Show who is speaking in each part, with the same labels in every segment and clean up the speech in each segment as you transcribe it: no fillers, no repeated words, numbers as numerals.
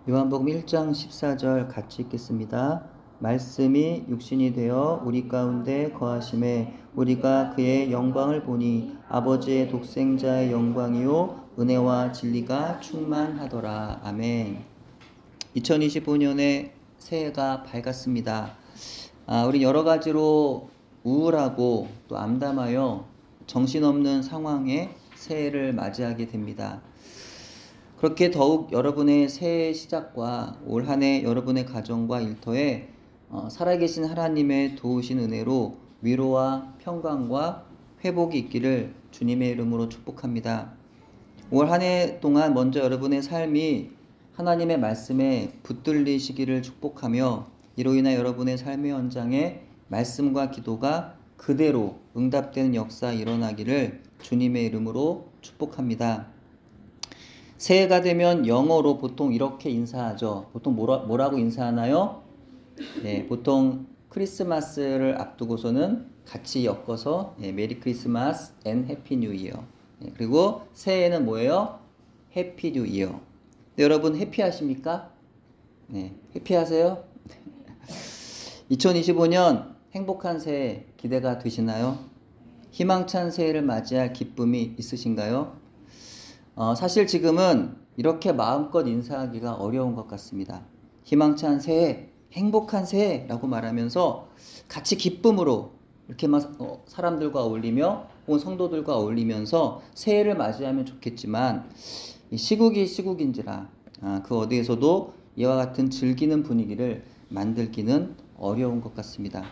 Speaker 1: 요한복음 1장 14절 같이 읽겠습니다. 말씀이 육신이 되어 우리 가운데 거하심에 우리가 그의 영광을 보니 아버지의 독생자의 영광이요 은혜와 진리가 충만하더라. 아멘. 2025년에 새해가 밝았습니다. 우리 여러 가지로 우울하고 또 암담하여 정신없는 상황에 새해를 맞이하게 됩니다. 그렇게 더욱 여러분의 새해 시작과 올 한 해 여러분의 가정과 일터에 살아계신 하나님의 도우신 은혜로 위로와 평강과 회복이 있기를 주님의 이름으로 축복합니다. 올 한 해 동안 먼저 여러분의 삶이 하나님의 말씀에 붙들리시기를 축복하며 이로 인해 여러분의 삶의 현장에 말씀과 기도가 그대로 응답되는 역사 일어나기를 주님의 이름으로 축복합니다. 새해가 되면 영어로 보통 이렇게 인사하죠. 보통 뭐라고 인사하나요? 네, 보통 크리스마스를 앞두고서는 같이 엮어서 메리 크리스마스 앤 해피 뉴 이어. 그리고 새해에는 뭐예요? 해피 뉴 이어. 여러분 해피하십니까? 네, 해피하세요? 2025년 행복한 새해 기대가 되시나요? 희망찬 새해를 맞이할 기쁨이 있으신가요? 사실 지금은 이렇게 마음껏 인사하기가 어려운 것 같습니다. 희망찬 새해, 행복한 새해라고 말하면서 같이 기쁨으로 이렇게 막 사람들과 어울리며 혹은 성도들과 어울리면서 새해를 맞이하면 좋겠지만 시국이 시국인지라 그 어디에서도 이와 같은 즐기는 분위기를 만들기는 어려운 것 같습니다.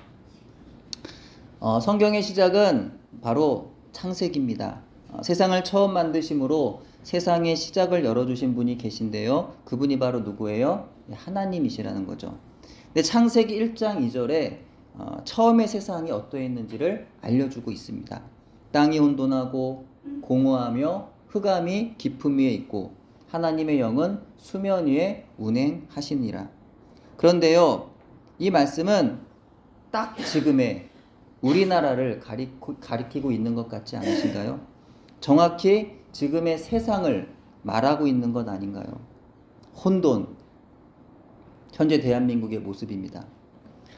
Speaker 1: 성경의 시작은 바로 창세기입니다. 세상을 처음 만드심으로 세상의 시작을 열어주신 분이 계신데요. 그분이 바로 누구예요? 하나님이시라는 거죠. 근데 창세기 1장 2절에 처음의 세상이 어떠했는지를 알려주고 있습니다. 땅이 혼돈하고 공허하며 흑암이 깊음 위에 있고 하나님의 영은 수면 위에 운행하시니라. 그런데요, 이 말씀은 딱 지금의 우리나라를 가리키고 있는 것 같지 않으신가요? 정확히 지금의 세상을 말하고 있는 것 아닌가요? 혼돈, 현재 대한민국의 모습입니다.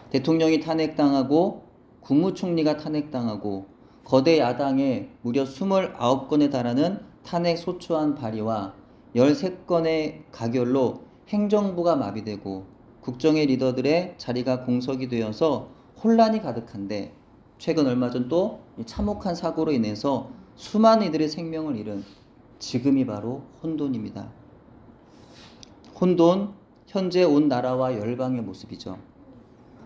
Speaker 1: 대통령이 탄핵당하고 국무총리가 탄핵당하고 거대 야당에 무려 29건에 달하는 탄핵 소추안 발의와 13건의 가결로 행정부가 마비되고 국정의 리더들의 자리가 공석이 되어서 혼란이 가득한데 최근 얼마 전 또 참혹한 사고로 인해서 수많은 이들의 생명을 잃은 지금이 바로 혼돈입니다. 혼돈, 현재 온 나라와 열방의 모습이죠.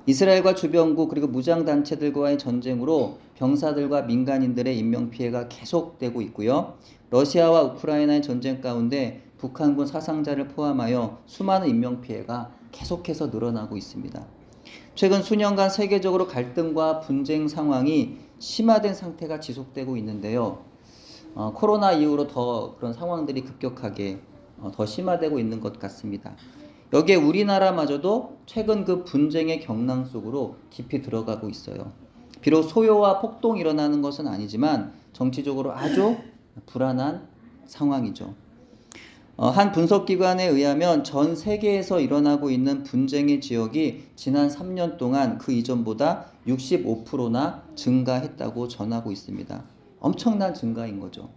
Speaker 1: 이스라엘과 주변국 그리고 무장단체들과의 전쟁으로 병사들과 민간인들의 인명피해가 계속되고 있고요. 러시아와 우크라이나의 전쟁 가운데 북한군 사상자를 포함하여 수많은 인명피해가 계속해서 늘어나고 있습니다. 최근 수년간 세계적으로 갈등과 분쟁 상황이 심화된 상태가 지속되고 있는데요. 코로나 이후로 더 그런 상황들이 급격하게 더 심화되고 있는 것 같습니다. 여기에 우리나라마저도 최근 그 분쟁의 경랑 속으로 깊이 들어가고 있어요. 비록 소요와 폭동이 일어나는 것은 아니지만 정치적으로 아주 불안한 상황이죠. 한 분석기관에 의하면 전 세계에서 일어나고 있는 분쟁의 지역이 지난 3년 동안 그 이전보다 65%나 증가했다고 전하고 있습니다. 엄청난 증가인 거죠.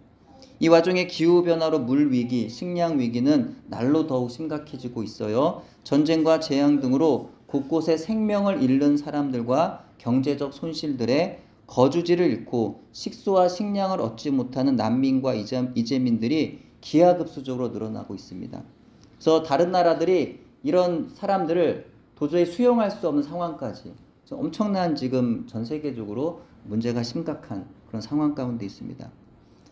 Speaker 1: 이 와중에 기후변화로 물위기, 식량위기는 날로 더욱 심각해지고 있어요. 전쟁과 재앙 등으로 곳곳에 생명을 잃는 사람들과 경제적 손실들에 거주지를 잃고 식수와 식량을 얻지 못하는 난민과 이재민들이 기하급수적으로 늘어나고 있습니다. 그래서 다른 나라들이 이런 사람들을 도저히 수용할 수 없는 상황까지 엄청난 지금 전 세계적으로 문제가 심각한 그런 상황 가운데 있습니다.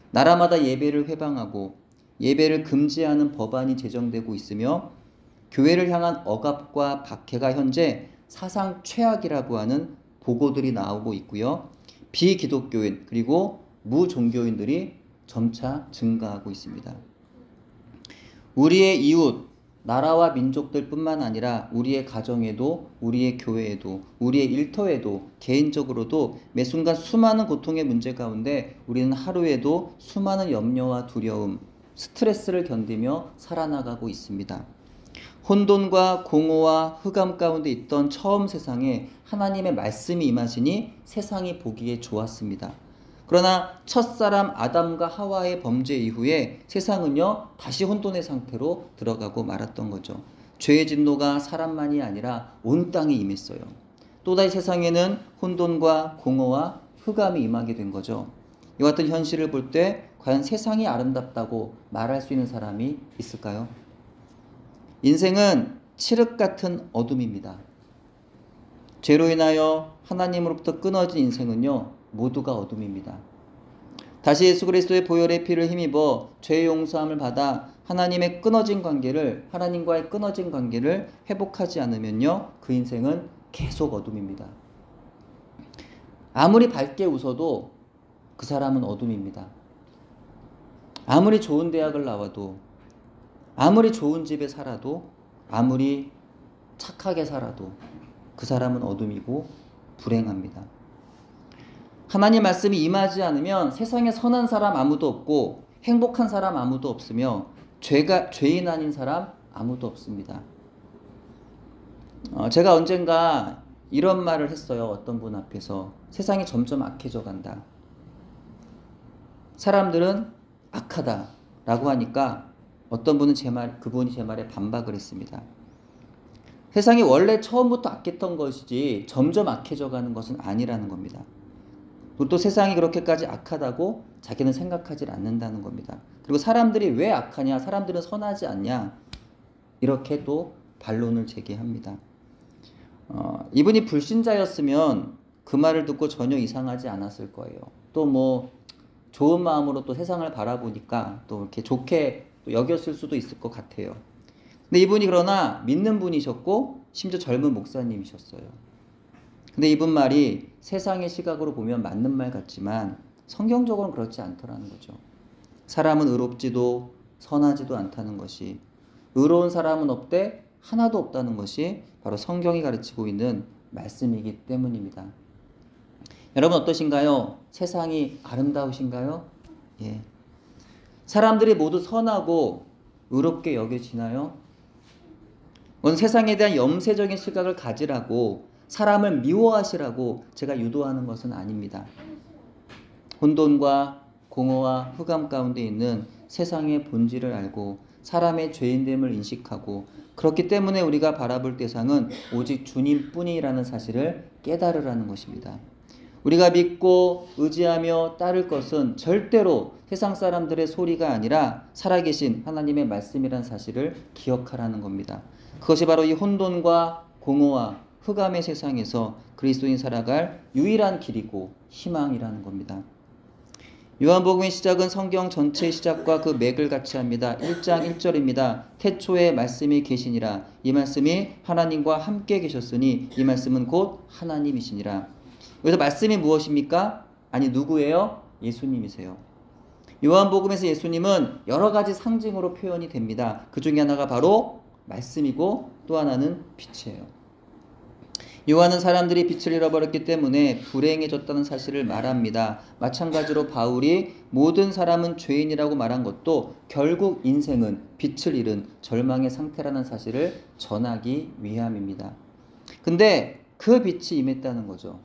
Speaker 1: 나라마다 예배를 회방하고 예배를 금지하는 법안이 제정되고 있으며 교회를 향한 억압과 박해가 현재 사상 최악이라고 하는 보고들이 나오고 있고요. 비기독교인 그리고 무종교인들이 점차 증가하고 있습니다. 우리의 이웃, 나라와 민족들 뿐만 아니라 우리의 가정에도, 우리의 교회에도, 우리의 일터에도, 개인적으로도 매 순간 수많은 고통의 문제 가운데 우리는 하루에도 수많은 염려와 두려움, 스트레스를 견디며 살아나가고 있습니다. 혼돈과 공허와 흑암 가운데 있던 처음 세상에 하나님의 말씀이 임하시니 세상이 보기에 좋았습니다. 그러나 첫사람 아담과 하와의 범죄 이후에 세상은요 다시 혼돈의 상태로 들어가고 말았던 거죠. 죄의 진노가 사람만이 아니라 온 땅에 임했어요. 또다시 세상에는 혼돈과 공허와 흑암이 임하게 된 거죠. 이와 같은 현실을 볼 때 과연 세상이 아름답다고 말할 수 있는 사람이 있을까요? 인생은 칠흑 같은 어둠입니다. 죄로 인하여 하나님으로부터 끊어진 인생은요 모두가 어둠입니다. 다시 예수 그리스도의 보혈의 피를 힘입어 죄의 용서함을 받아 하나님과의 끊어진 관계를 회복하지 않으면요 그 인생은 계속 어둠입니다. 아무리 밝게 웃어도 그 사람은 어둠입니다. 아무리 좋은 대학을 나와도, 아무리 좋은 집에 살아도, 아무리 착하게 살아도 그 사람은 어둠이고 불행합니다. 하나님 말씀이 임하지 않으면 세상에 선한 사람 아무도 없고 행복한 사람 아무도 없으며 죄인 아닌 사람 아무도 없습니다. 제가 언젠가 이런 말을 했어요. 어떤 분 앞에서. 세상이 점점 악해져 간다. 사람들은 악하다 라고 하니까 어떤 분은 그분이 제 말에 반박을 했습니다. 세상이 원래 처음부터 악했던 것이지 점점 악해져 가는 것은 아니라는 겁니다. 그리고 또 세상이 그렇게까지 악하다고 자기는 생각하지 않는다는 겁니다. 그리고 사람들이 왜 악하냐, 사람들은 선하지 않냐, 이렇게 또 반론을 제기합니다. 이분이 불신자였으면 그 말을 듣고 전혀 이상하지 않았을 거예요. 또 뭐 좋은 마음으로 또 세상을 바라보니까 또 이렇게 좋게 또 여겼을 수도 있을 것 같아요. 근데 이분이 그러나 믿는 분이셨고 심지어 젊은 목사님이셨어요. 근데 이분 말이 세상의 시각으로 보면 맞는 말 같지만 성경적으로는 그렇지 않더라는 거죠. 사람은 의롭지도 선하지도 않다는 것이, 의로운 사람은 없되 하나도 없다는 것이 바로 성경이 가르치고 있는 말씀이기 때문입니다. 여러분 어떠신가요? 세상이 아름다우신가요? 예. 사람들이 모두 선하고 의롭게 여겨지나요? 오늘 세상에 대한 염세적인 시각을 가지라고, 사람을 미워하시라고 제가 유도하는 것은 아닙니다. 혼돈과 공허와 흑암 가운데 있는 세상의 본질을 알고 사람의 죄인됨을 인식하고, 그렇기 때문에 우리가 바라볼 대상은 오직 주님뿐이라는 사실을 깨달으라는 것입니다. 우리가 믿고 의지하며 따를 것은 절대로 세상 사람들의 소리가 아니라 살아계신 하나님의 말씀이라는 사실을 기억하라는 겁니다. 그것이 바로 이 혼돈과 공허와 흑암의 세상에서 그리스도인 살아갈 유일한 길이고 희망이라는 겁니다. 요한복음의 시작은 성경 전체의 시작과 그 맥을 같이 합니다. 1장 1절입니다. 태초에 말씀이 계시니라. 이 말씀이 하나님과 함께 계셨으니 이 말씀은 곧 하나님이시니라. 여기서 말씀이 무엇입니까? 아니 누구예요? 예수님이세요. 요한복음에서 예수님은 여러 가지 상징으로 표현이 됩니다. 그 중에 하나가 바로 말씀이고 또 하나는 빛이에요. 요한은 사람들이 빛을 잃어버렸기 때문에 불행해졌다는 사실을 말합니다. 마찬가지로 바울이 모든 사람은 죄인이라고 말한 것도 결국 인생은 빛을 잃은 절망의 상태라는 사실을 전하기 위함입니다. 근데 그 빛이 임했다는 거죠.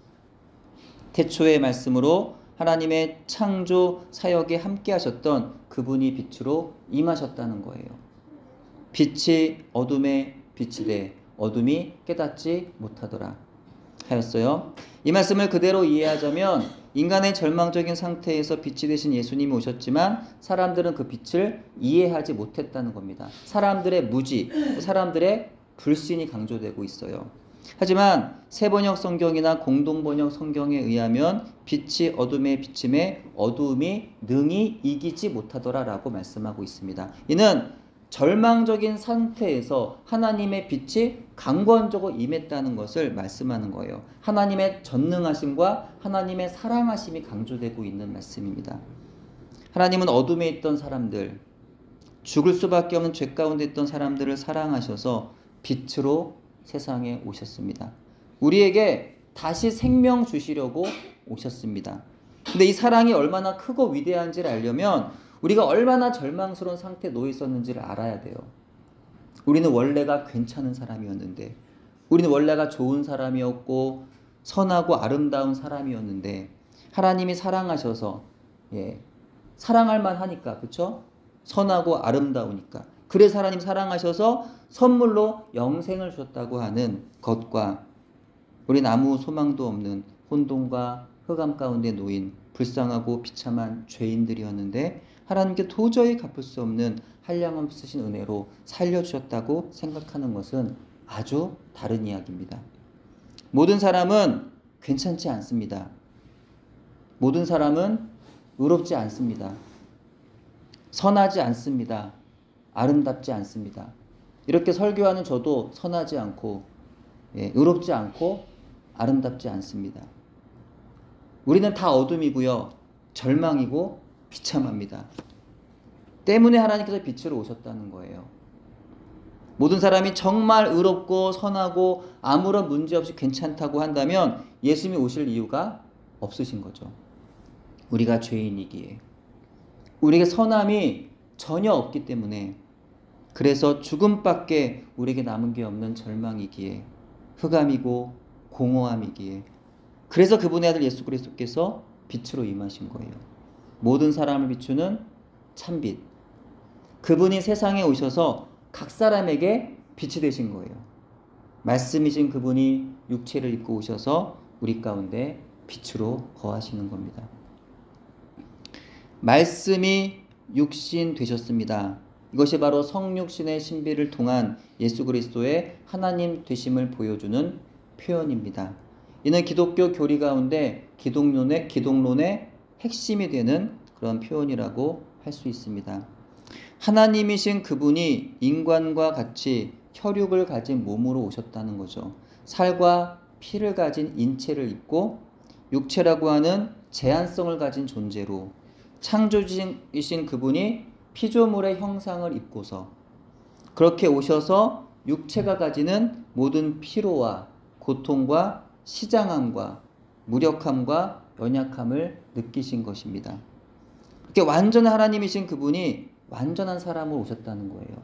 Speaker 1: 태초의 말씀으로 하나님의 창조 사역에 함께 하셨던 그분이 빛으로 임하셨다는 거예요. 빛이 어둠에 빛이 돼 어둠이 깨닫지 못하더라 하였어요. 이 말씀을 그대로 이해하자면 인간의 절망적인 상태에서 빛이 되신 예수님이 오셨지만 사람들은 그 빛을 이해하지 못했다는 겁니다. 사람들의 무지, 사람들의 불신이 강조되고 있어요. 하지만 새번역 성경이나 공동번역 성경에 의하면 빛이 어둠에 비침에 어두움이 능히 이기지 못하더라 라고 말씀하고 있습니다. 이는 절망적인 상태에서 하나님의 빛이 강권적으로 임했다는 것을 말씀하는 거예요. 하나님의 전능하심과 하나님의 사랑하심이 강조되고 있는 말씀입니다. 하나님은 어둠에 있던 사람들, 죽을 수밖에 없는 죄 가운데 있던 사람들을 사랑하셔서 빛으로 세상에 오셨습니다. 우리에게 다시 생명 주시려고 오셨습니다. 근데 이 사랑이 얼마나 크고 위대한지를 알려면 우리가 얼마나 절망스러운 상태에 놓여 있었는지를 알아야 돼요. 우리는 원래가 괜찮은 사람이었는데, 우리는 원래가 좋은 사람이었고 선하고 아름다운 사람이었는데 하나님이 사랑하셔서 사랑할 만하니까, 그렇죠? 선하고 아름다우니까, 그래서 하나님 사랑하셔서 선물로 영생을 주셨다고 하는 것과 우리는 아무 소망도 없는 혼돈과 흑암 가운데 놓인 불쌍하고 비참한 죄인들이었는데 하나님께 도저히 갚을 수 없는 한량없으신 은혜로 살려주셨다고 생각하는 것은 아주 다른 이야기입니다. 모든 사람은 괜찮지 않습니다. 모든 사람은 의롭지 않습니다. 선하지 않습니다. 아름답지 않습니다. 이렇게 설교하는 저도 선하지 않고 의롭지 않고 아름답지 않습니다. 우리는 다 어둠이고요, 절망이고 비참합니다. 때문에 하나님께서 빛으로 오셨다는 거예요. 모든 사람이 정말 의롭고 선하고 아무런 문제 없이 괜찮다고 한다면 예수님이 오실 이유가 없으신 거죠. 우리가 죄인이기에, 우리에게 선함이 전혀 없기 때문에, 그래서 죽음밖에 우리에게 남은 게 없는 절망이기에, 흑암이고 공허함이기에, 그래서 그분의 아들 예수 그리스도께서 빛으로 임하신 거예요. 모든 사람을 비추는 참빛, 그분이 세상에 오셔서 각 사람에게 빛이 되신 거예요. 말씀이신 그분이 육체를 입고 오셔서 우리 가운데 빛으로 거하시는 겁니다. 말씀이 육신 되셨습니다. 이것이 바로 성육신의 신비를 통한 예수 그리스도의 하나님 되심을 보여주는 표현입니다. 이는 기독교 교리 가운데 기독론의 핵심이 되는 그런 표현이라고 할 수 있습니다. 하나님이신 그분이 인간과 같이 혈육을 가진 몸으로 오셨다는 거죠. 살과 피를 가진 인체를 입고 육체라고 하는 제한성을 가진 존재로, 창조주이신 그분이 피조물의 형상을 입고서 그렇게 오셔서 육체가 가지는 모든 피로와 고통과 시장함과 무력함과 연약함을 느끼신 것입니다. 이렇게 완전한 하나님이신 그분이 완전한 사람으로 오셨다는 거예요.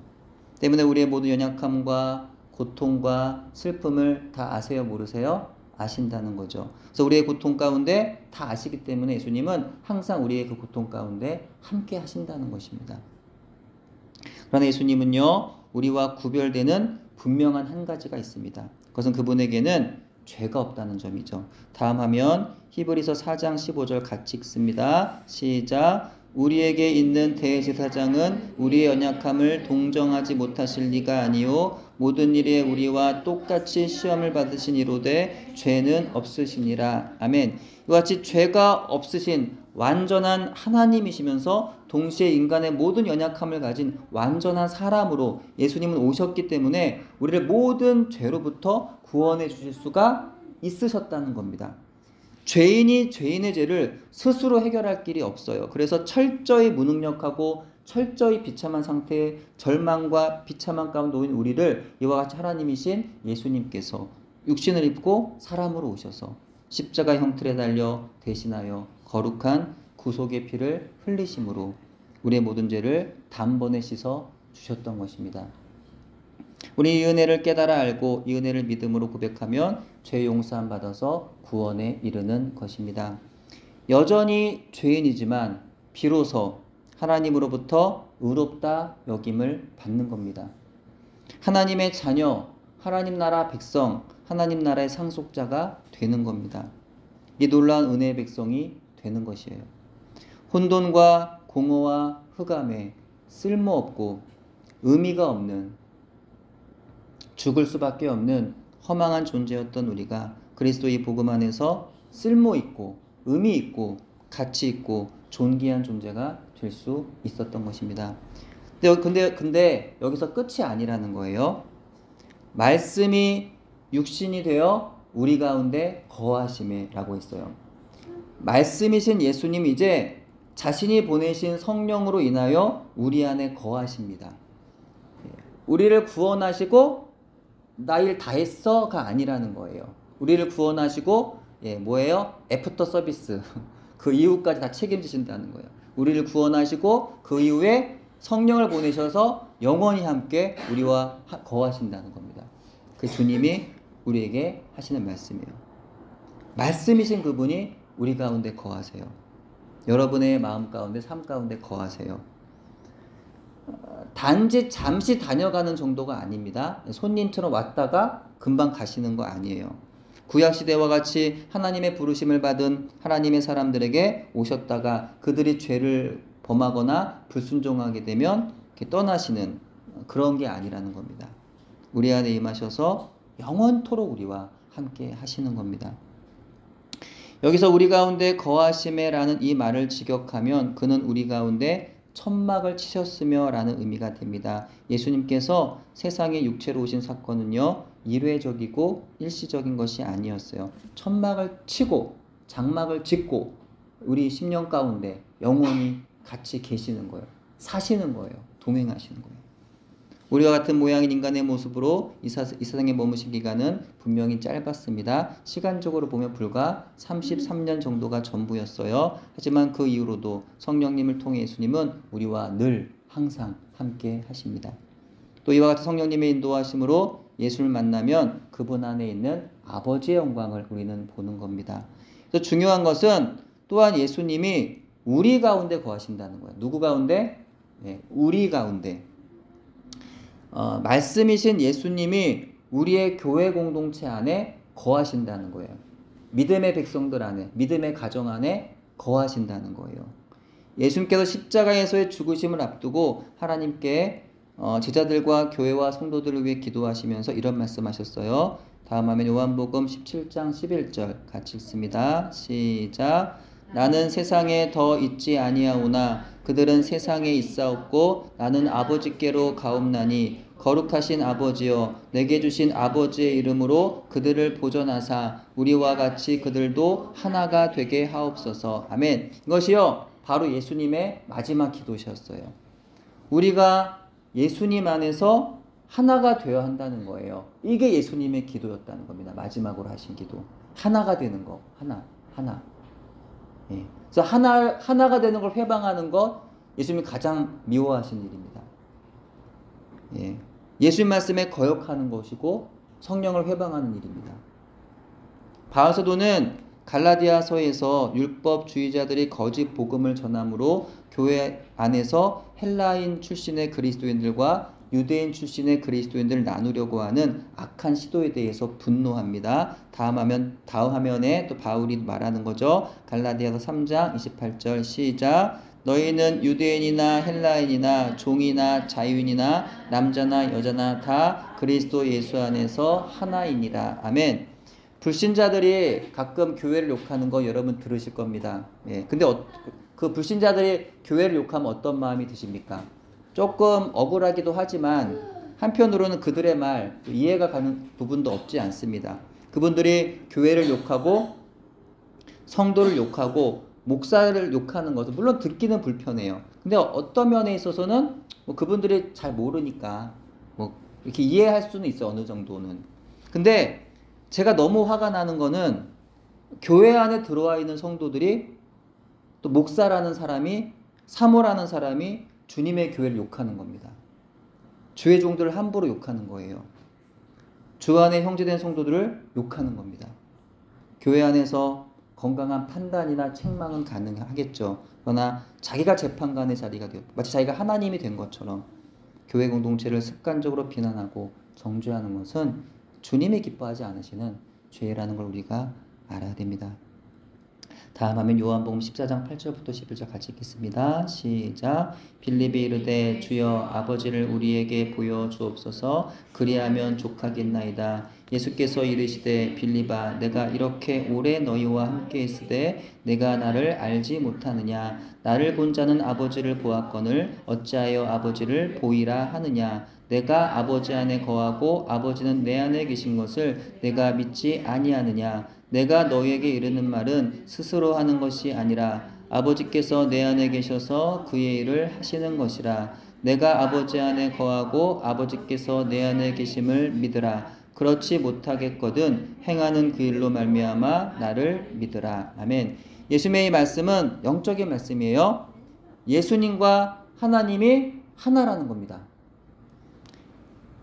Speaker 1: 때문에 우리의 모든 연약함과 고통과 슬픔을 다 아세요, 모르세요? 아신다는 거죠. 그래서 우리의 고통 가운데 다 아시기 때문에 예수님은 항상 우리의 그 고통 가운데 함께 하신다는 것입니다. 그러나 예수님은요, 우리와 구별되는 분명한 한 가지가 있습니다. 그것은 그분에게는 죄가 없다는 점이죠. 다음 화면 히브리서 4장 15절 같이 읽습니다. 시작. 우리에게 있는 대제사장은 우리의 연약함을 동정하지 못하실 리가 아니요 모든 일에 우리와 똑같이 시험을 받으신 이로되 죄는 없으시니라. 아멘. 이와 같이 죄가 없으신 완전한 하나님이시면서 동시에 인간의 모든 연약함을 가진 완전한 사람으로 예수님은 오셨기 때문에 우리를 모든 죄로부터 구원해 주실 수가 있으셨다는 겁니다. 죄인이 죄인의 죄를 스스로 해결할 길이 없어요. 그래서 철저히 무능력하고 철저히 비참한 상태의 절망과 비참한 가운데 놓인 우리를 이와 같이 하나님이신 예수님께서 육신을 입고 사람으로 오셔서 십자가 형틀에 달려 대신하여 거룩한 구속의 피를 흘리심으로 우리의 모든 죄를 단번에 씻어 주셨던 것입니다. 우리 이 은혜를 깨달아 알고 이 은혜를 믿음으로 고백하면 죄 용서함 받아서 구원에 이르는 것입니다. 여전히 죄인이지만 비로소 하나님으로부터 의롭다 여김을 받는 겁니다. 하나님의 자녀, 하나님 나라 백성, 하나님 나라의 상속자가 되는 겁니다. 이 놀라운 은혜의 백성이 되는 것이에요. 혼돈과 공허와 흑암에 쓸모없고 의미가 없는, 죽을 수밖에 없는 허망한 존재였던 우리가 그리스도의 복음 안에서 쓸모있고 의미있고 가치있고 존귀한 존재가 될 수 있었던 것입니다. 근데 여기서 끝이 아니라는 거예요. 말씀이 육신이 되어 우리 가운데 거하심에 라고 했어요. 말씀이신 예수님 이제 자신이 보내신 성령으로 인하여 우리 안에 거하십니다. 우리를 구원하시고 나 일 다 했어가 아니라는 거예요. 우리를 구원하시고 뭐예요? 애프터 서비스 그 이후까지 다 책임지신다는 거예요. 우리를 구원하시고 그 이후에 성령을 보내셔서 영원히 함께 우리와 거하신다는 겁니다. 그 주님이 우리에게 하시는 말씀이에요. 말씀이신 그분이 우리 가운데 거하세요. 여러분의 마음 가운데, 삶 가운데 거하세요. 단지 잠시 다녀가는 정도가 아닙니다. 손님처럼 왔다가 금방 가시는 거 아니에요. 구약시대와 같이 하나님의 부르심을 받은 하나님의 사람들에게 오셨다가 그들이 죄를 범하거나 불순종하게 되면 이렇게 떠나시는 그런 게 아니라는 겁니다. 우리 안에 임하셔서 영원토록 우리와 함께 하시는 겁니다. 여기서 우리 가운데 거하심에 라는 이 말을 직역하면 그는 우리 가운데 천막을 치셨으며 라는 의미가 됩니다. 예수님께서 세상에 육체로 오신 사건은요, 일회적이고 일시적인 것이 아니었어요. 천막을 치고 장막을 짓고 우리 심령 가운데 영원히 같이 계시는 거예요. 사시는 거예요. 동행하시는 거예요. 우리와 같은 모양인 인간의 모습으로 이 세상에 머무신 기간은 분명히 짧았습니다. 시간적으로 보면 불과 33년 정도가 전부였어요. 하지만 그 이후로도 성령님을 통해 예수님은 우리와 늘 항상 함께 하십니다. 또 이와 같은 성령님의 인도하심으로 예수를 만나면 그분 안에 있는 아버지의 영광을 우리는 보는 겁니다. 그래서 중요한 것은 또한 예수님이 우리 가운데 거하신다는 거예요. 누구 가운데? 네, 우리 가운데. 말씀이신 예수님이 우리의 교회 공동체 안에 거하신다는 거예요. 믿음의 백성들 안에, 믿음의 가정 안에 거하신다는 거예요. 예수님께서 십자가에서의 죽으심을 앞두고 하나님께 제자들과 교회와 성도들을 위해 기도하시면서 이런 말씀하셨어요. 다음 화면 요한복음 17장 11절 같이 읽습니다. 시작. 나는 세상에 더 있지 아니하오나 그들은 세상에 있사옵고 나는 아버지께로 가옵나니 거룩하신 아버지여 내게 주신 아버지의 이름으로 그들을 보존하사 우리와 같이 그들도 하나가 되게 하옵소서. 아멘. 이것이요 바로 예수님의 마지막 기도셨어요. 우리가 예수님 안에서 하나가 되어야 한다는 거예요. 이게 예수님의 기도였다는 겁니다. 마지막으로 하신 기도. 하나가 되는 거. 하나. 예. 그래서 하나가 되는 걸 회방하는 것 예수님이 가장 미워하시는 일입니다. 예. 예수님 말씀에 거역하는 것이고 성령을 회방하는 일입니다. 바울 사도는 갈라디아서에서 율법주의자들이 거짓 복음을 전함으로 교회 안에서 헬라인 출신의 그리스도인들과 유대인 출신의 그리스도인들을 나누려고 하는 악한 시도에 대해서 분노합니다. 다음 화면에 또 바울이 말하는 거죠. 갈라디아서 3장 28절 시작. 너희는 유대인이나 헬라인이나 종이나 자유인이나 남자나 여자나 다 그리스도 예수 안에서 하나이니라. 아멘. 불신자들이 가끔 교회를 욕하는 거 여러분 들으실 겁니다. 예. 근데 그 불신자들이 교회를 욕하면 어떤 마음이 드십니까? 조금 억울하기도 하지만 한편으로는 그들의 말 이해가 가는 부분도 없지 않습니다. 그분들이 교회를 욕하고 성도를 욕하고 목사를 욕하는 것은 물론 듣기는 불편해요. 근데 어떤 면에 있어서는 뭐 그분들이 잘 모르니까 뭐 이렇게 이해할 수는 있어 어느 정도는. 근데 제가 너무 화가 나는 거는 교회 안에 들어와 있는 성도들이 또 목사라는 사람이 사모라는 사람이 주님의 교회를 욕하는 겁니다. 주의 종들을 함부로 욕하는 거예요. 주 안에 형제된 성도들을 욕하는 겁니다. 교회 안에서 건강한 판단이나 책망은 가능하겠죠. 그러나 자기가 재판관의 자리가 되었고 마치 자기가 하나님이 된 것처럼 교회 공동체를 습관적으로 비난하고 정죄하는 것은 주님이 기뻐하지 않으시는 죄라는 걸 우리가 알아야 됩니다. 다음 화면 요한복음 14장 8절부터 11절 같이 읽겠습니다. 시작. 빌립이 이르되 주여 아버지를 우리에게 보여주옵소서. 그리하면 족하겠나이다. 예수께서 이르시되 빌립아 내가 이렇게 오래 너희와 함께 있으되 내가 나를 알지 못하느냐. 나를 본 자는 아버지를 보았거늘 어찌하여 아버지를 보이라 하느냐. 내가 아버지 안에 거하고 아버지는 내 안에 계신 것을 내가 믿지 아니하느냐. 내가 너희에게 이르는 말은 스스로 하는 것이 아니라 아버지께서 내 안에 계셔서 그의 일을 하시는 것이라. 내가 아버지 안에 거하고 아버지께서 내 안에 계심을 믿으라. 그렇지 못하겠거든 행하는 그 일로 말미암아 나를 믿으라. 아멘. 예수님의 이 말씀은 영적인 말씀이에요. 예수님과 하나님이 하나라는 겁니다.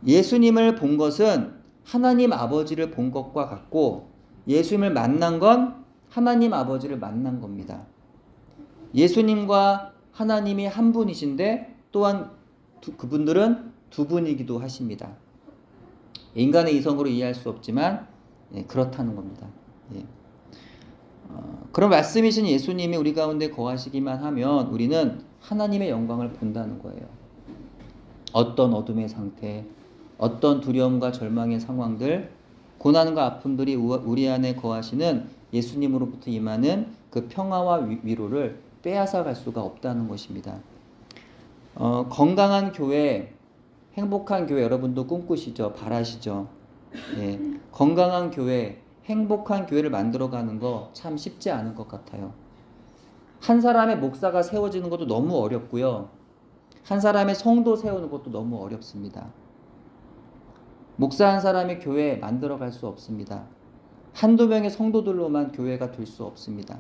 Speaker 1: 예수님을 본 것은 하나님 아버지를 본 것과 같고 예수님을 만난 건 하나님 아버지를 만난 겁니다. 예수님과 하나님이 한 분이신데 또한 그분들은 두 분이기도 하십니다. 인간의 이성으로 이해할 수 없지만 그렇다는 겁니다. 그런 말씀이신 예수님이 우리 가운데 거하시기만 하면 우리는 하나님의 영광을 본다는 거예요. 어떤 어둠의 상태, 어떤 두려움과 절망의 상황들, 고난과 아픔들이 우리 안에 거하시는 예수님으로부터 임하는 그 평화와 위로를 빼앗아 갈 수가 없다는 것입니다. 건강한 교회, 행복한 교회 여러분도 꿈꾸시죠? 바라시죠? 건강한 교회, 행복한 교회를 만들어가는 거 참 쉽지 않은 것 같아요. 한 사람의 목사가 세워지는 것도 너무 어렵고요. 한 사람의 성도 세우는 것도 너무 어렵습니다. 목사 한 사람이 교회 만들어갈 수 없습니다. 한두 명의 성도들로만 교회가 될 수 없습니다.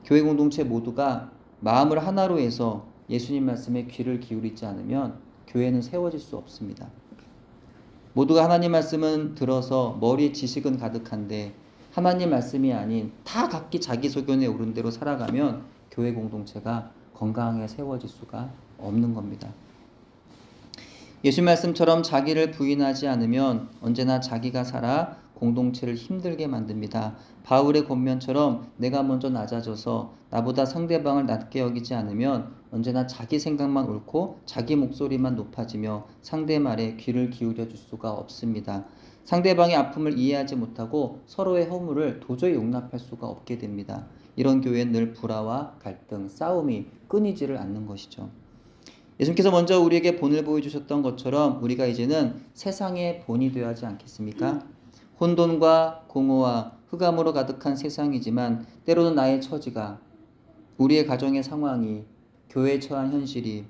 Speaker 1: 교회 공동체 모두가 마음을 하나로 해서 예수님 말씀에 귀를 기울이지 않으면 교회는 세워질 수 없습니다. 모두가 하나님 말씀은 들어서 머리에 지식은 가득한데 하나님 말씀이 아닌 다 각기 자기 소견에 오른 대로 살아가면 교회 공동체가 건강하게 세워질 수가 없는 겁니다. 예수 말씀처럼 자기를 부인하지 않으면 언제나 자기가 살아 공동체를 힘들게 만듭니다. 바울의 권면처럼 내가 먼저 낮아져서 나보다 상대방을 낮게 여기지 않으면 언제나 자기 생각만 옳고 자기 목소리만 높아지며 상대 말에 귀를 기울여 줄 수가 없습니다. 상대방의 아픔을 이해하지 못하고 서로의 허물을 도저히 용납할 수가 없게 됩니다. 이런 교회는 늘 불화와 갈등, 싸움이 끊이지를 않는 것이죠. 예수님께서 먼저 우리에게 본을 보여주셨던 것처럼 우리가 이제는 세상의 본이 되어야 하지 않겠습니까? 혼돈과 공허와 흑암으로 가득한 세상이지만 때로는 나의 처지가, 우리의 가정의 상황이, 교회에 처한 현실이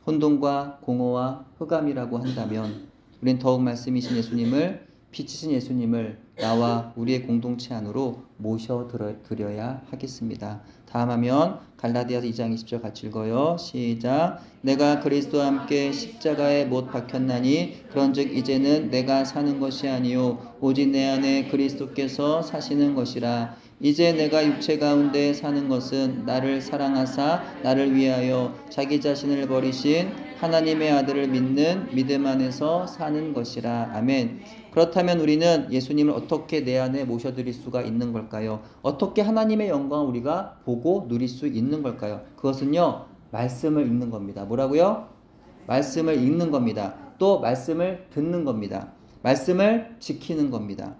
Speaker 1: 혼돈과 공허와 흑암이라고 한다면 우리는 더욱 말씀이신 예수님을, 빛이신 예수님을 나와 우리의 공동체 안으로 모셔드려야 하겠습니다. 다음 화면 갈라디아서 2장 20절 같이 읽어요. 시작. 내가 그리스도와 함께 십자가에 못 박혔나니 그런즉 이제는 내가 사는 것이 아니요 오직 내 안에 그리스도께서 사시는 것이라. 이제 내가 육체 가운데 사는 것은 나를 사랑하사 나를 위하여 자기 자신을 버리신 하나님의 아들을 믿는 믿음 안에서 사는 것이라. 아멘. 그렇다면 우리는 예수님을 어떻게 내 안에 모셔드릴 수가 있는 걸까요? 어떻게 하나님의 영광을 우리가 보고 누릴 수 있는 걸까요? 그것은요, 말씀을 읽는 겁니다. 뭐라고요? 말씀을 읽는 겁니다. 또 말씀을 듣는 겁니다. 말씀을 지키는 겁니다.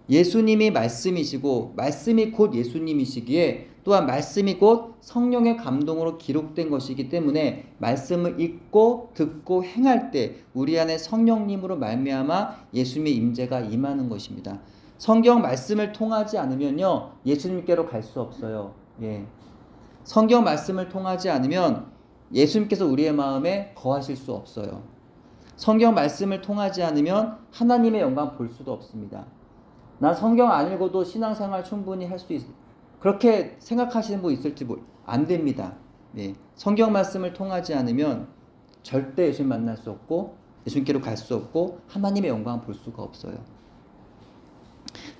Speaker 1: 예수님이 말씀이시고 말씀이 곧 예수님이시기에 또한 말씀이 곧 성령의 감동으로 기록된 것이기 때문에 말씀을 읽고 듣고 행할 때 우리 안에 성령님으로 말미암아 예수님의 임재가 임하는 것입니다. 성경 말씀을 통하지 않으면요 예수님께로 갈 수 없어요. 성경 말씀을 통하지 않으면 예수님께서 우리의 마음에 거하실 수 없어요. 성경 말씀을 통하지 않으면 하나님의 영광 볼 수도 없습니다. 난 성경 안 읽어도 신앙생활 충분히 할 수 있어. 그렇게 생각하시는 분 있을지 안 됩니다. 성경 말씀을 통하지 않으면 절대 예수님 만날 수 없고 예수님께로 갈 수 없고 하나님의 영광을 볼 수가 없어요.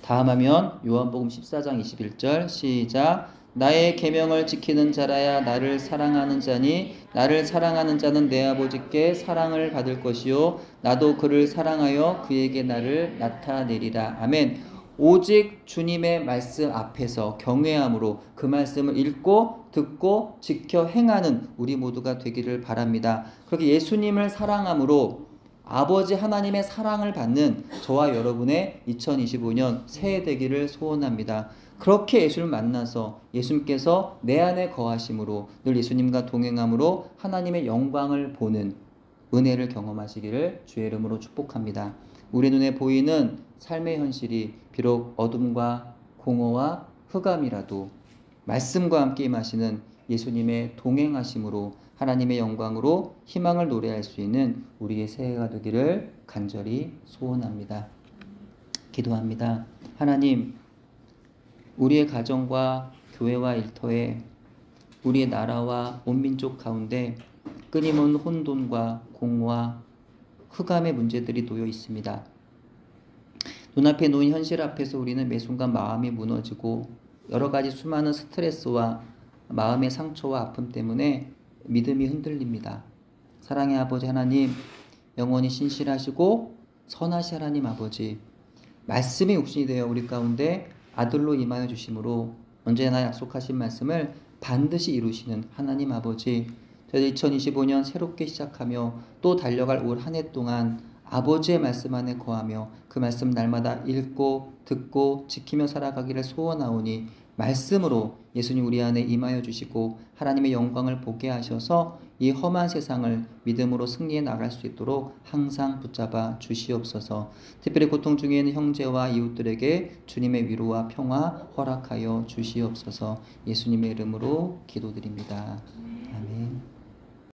Speaker 1: 다음 화면 요한복음 14장 21절 시작. 나의 계명을 지키는 자라야 나를 사랑하는 자니 나를 사랑하는 자는 내 아버지께 사랑을 받을 것이요 나도 그를 사랑하여 그에게 나를 나타내리라. 아멘. 오직 주님의 말씀 앞에서 경외함으로 그 말씀을 읽고 듣고 지켜 행하는 우리 모두가 되기를 바랍니다. 그렇게 예수님을 사랑함으로 아버지 하나님의 사랑을 받는 저와 여러분의 2025년 새해 되기를 소원합니다. 그렇게 예수를 만나서 예수님께서 내 안에 거하심으로 늘 예수님과 동행함으로 하나님의 영광을 보는 은혜를 경험하시기를 주의 이름으로 축복합니다. 우리 눈에 보이는 삶의 현실이 비록 어둠과 공허와 흑암이라도 말씀과 함께 임하시는 예수님의 동행하심으로 하나님의 영광으로 희망을 노래할 수 있는 우리의 새해가 되기를 간절히 소원합니다. 기도합니다. 하나님, 우리의 가정과 교회와 일터에 우리의 나라와 온 민족 가운데 끊임없는 혼돈과 공허와 흑암의 문제들이 놓여 있습니다. 눈앞에 놓인 현실 앞에서 우리는 매 순간 마음이 무너지고 여러 가지 수많은 스트레스와 마음의 상처와 아픔 때문에 믿음이 흔들립니다. 사랑의 아버지 하나님, 영원히 신실하시고 선하신 하나님 아버지, 말씀이 육신이 되어 우리 가운데 아들로 임하여 주심으로 언제나 약속하신 말씀을 반드시 이루시는 하나님 아버지, 저희 2025년 새롭게 시작하며 또 달려갈 올 한 해 동안 아버지의 말씀 안에 거하며 그 말씀 날마다 읽고 듣고 지키며 살아가기를 소원하오니 말씀으로 예수님 우리 안에 임하여 주시고 하나님의 영광을 보게 하셔서 이 험한 세상을 믿음으로 승리해 나갈 수 있도록 항상 붙잡아 주시옵소서. 특별히 고통 중에 있는 형제와 이웃들에게 주님의 위로와 평화 허락하여 주시옵소서. 예수님의 이름으로 기도드립니다.